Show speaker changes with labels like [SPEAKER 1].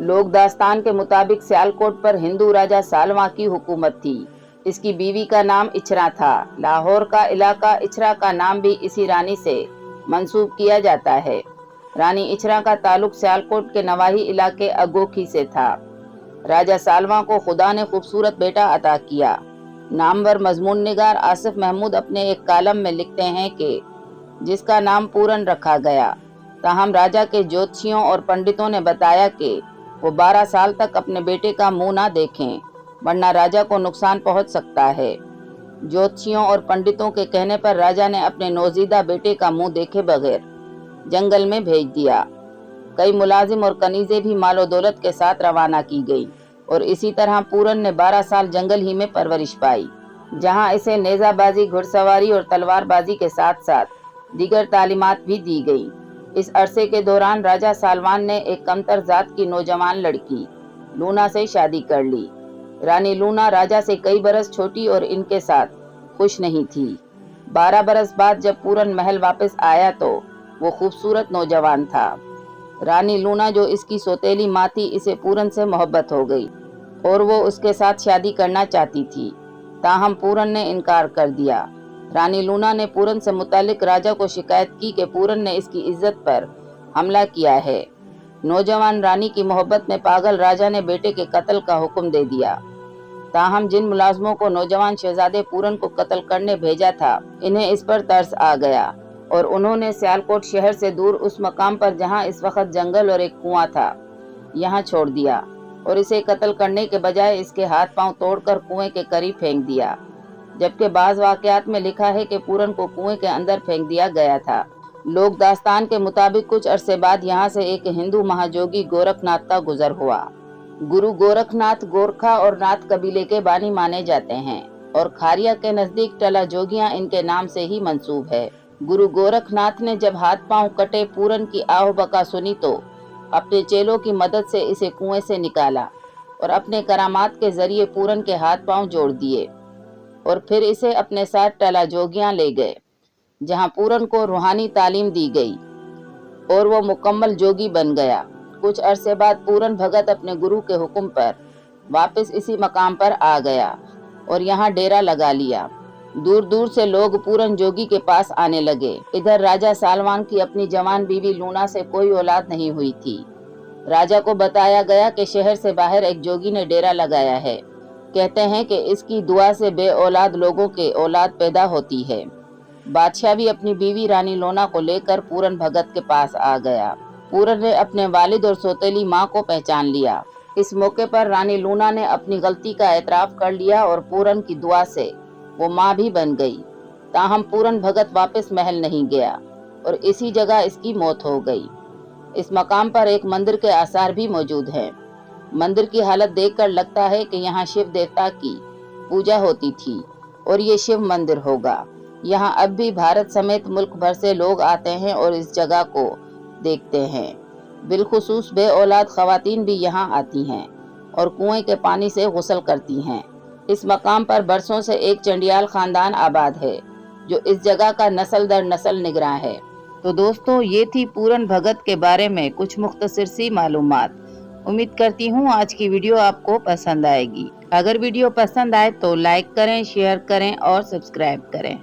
[SPEAKER 1] लोक दास्तान के मुताबिक सियालकोट पर हिंदू राजा सालवा की हुकूमत थी। इसकी बीवी का नाम इचरा था। लाहौर का इलाका इचरा का नाम भी इसी रानी से मंसूब किया जाता है। रानी इचरा का ताल्लुक सियालकोट के नवाही इलाके अगोखी से था। राजा सालवा को खुदा ने खूबसूरत बेटा अता किया। नामवर मजमून निगार आसिफ महमूद अपने एक कालम में लिखते हैं कि जिसका नाम पूरन रखा गया, ताहम राजा के ज्योतिषियों और पंडितों ने बताया कि वो 12 साल तक अपने बेटे का मुंह ना देखें, वरना राजा को नुकसान पहुंच सकता है। ज्योतिषियों और पंडितों के कहने पर राजा ने अपने नौजीदा बेटे का मुंह देखे बगैर जंगल में भेज दिया। कई मुलाजिम और कनीज़ें भी मालो दौलत के साथ रवाना की गई और इसी तरह पूरन ने 12 साल जंगल ही में परवरिश पाई, जहां इसे नेज़ाबाजी, घुड़सवारी और तलवारबाजी के साथ साथ दीगर तालीमात भी दी गई। इस अरसे के दौरान राजा सालवान ने एक कमतर जात की नौजवान लड़की लूना से शादी कर ली। रानी लूना राजा से कई बरस छोटी और इनके साथ खुश नहीं थी। 12 बरस बाद जब पूरन महल वापस आया तो वो खूबसूरत नौजवान था। रानी लूना जो इसकी सौतेली माँ थी, इसे पूरन से मोहब्बत हो गई और वो उसके साथ शादी करना चाहती थी, ताहम पूरन ने इनकार कर दिया। रानी लूना ने पूरन से मुतालिक राजा को शिकायत की कि पूरन ने इसकी इज्जत पर हमला किया है। नौजवान रानी की मोहब्बत में पागल राजा ने बेटे के कत्ल का हुक्म दे दिया। ताहम जिन मुलाजमों को नौजवान शहजादे पूरन को कत्ल करने भेजा था, इन्हें इस पर तरस आ गया और उन्होंने सियालकोट शहर से दूर उस मकाम पर जहां इस वक्त जंगल और एक कुआं था, यहां छोड़ दिया और इसे कत्ल करने के बजाय इसके हाथ पांव तोड़कर कुएं के करीब फेंक दिया। जबकि बाज़ वाक़यात में लिखा है कि पूरन को कुएं के अंदर फेंक दिया गया था। लोक दास्तान के मुताबिक कुछ अरसे बाद यहाँ से एक हिंदू महाजोगी गोरखनाथ का गुजर हुआ। गुरु गोरखनाथ गोरखा और नाथ कबीले के बानी माने जाते हैं और खारिया के नजदीक टला जोगियां इनके नाम से ही मंसूब है। गुरु गोरखनाथ ने जब हाथ पांव कटे पूरन की आहो बका सुनी तो अपने चेलों की मदद से इसे कुएं से निकाला और अपने करामात के जरिए पूरन के हाथ पांव जोड़ दिए और फिर इसे अपने साथ टला जोगियां ले गए, जहां पूरन को रूहानी तालीम दी गई और वो मुकम्मल जोगी बन गया। कुछ अरसे बाद पूरन भगत अपने गुरु के हुक्म पर वापस इसी मकाम पर आ गया और यहाँ डेरा लगा लिया। दूर दूर से लोग पूरन जोगी के पास आने लगे। इधर राजा सालवान की अपनी जवान बीवी लूना से कोई औलाद नहीं हुई थी। राजा को बताया गया कि शहर से बाहर एक जोगी ने डेरा लगाया है। कहते हैं कि इसकी दुआ से बे औलाद लोगों के औलाद पैदा होती है। बादशाह भी अपनी बीवी रानी लोना को लेकर पूरन भगत के पास आ गया। पूरन ने अपने वालिद और सौतेली माँ को पहचान लिया। इस मौके पर रानी लूना ने अपनी गलती का एतराफ कर लिया और पूरन की दुआ से वो माँ भी बन गई। ताहम पूरन भगत वापस महल नहीं गया और इसी जगह इसकी मौत हो गई। इस मकाम पर एक मंदिर के आसार भी मौजूद हैं। मंदिर की हालत देखकर लगता है कि यहाँ शिव देवता की पूजा होती थी और ये शिव मंदिर होगा। यहाँ अब भी भारत समेत मुल्क भर से लोग आते हैं और इस जगह को देखते हैं। बिलखुसूस बे औलाद खवातीन भी यहाँ आती हैं और कुएं के पानी से गुस्ल करती हैं। इस मकाम पर बरसों से एक चंडियाल खानदान आबाद है जो इस जगह का नस्ल दर नस्ल निगरां है। तो दोस्तों, ये थी पूरन भगत के बारे में कुछ मुख्तसर सी मालूमात। उम्मीद करती हूँ आज की वीडियो आपको पसंद आएगी। अगर वीडियो पसंद आए तो लाइक करें, शेयर करें और सब्सक्राइब करें।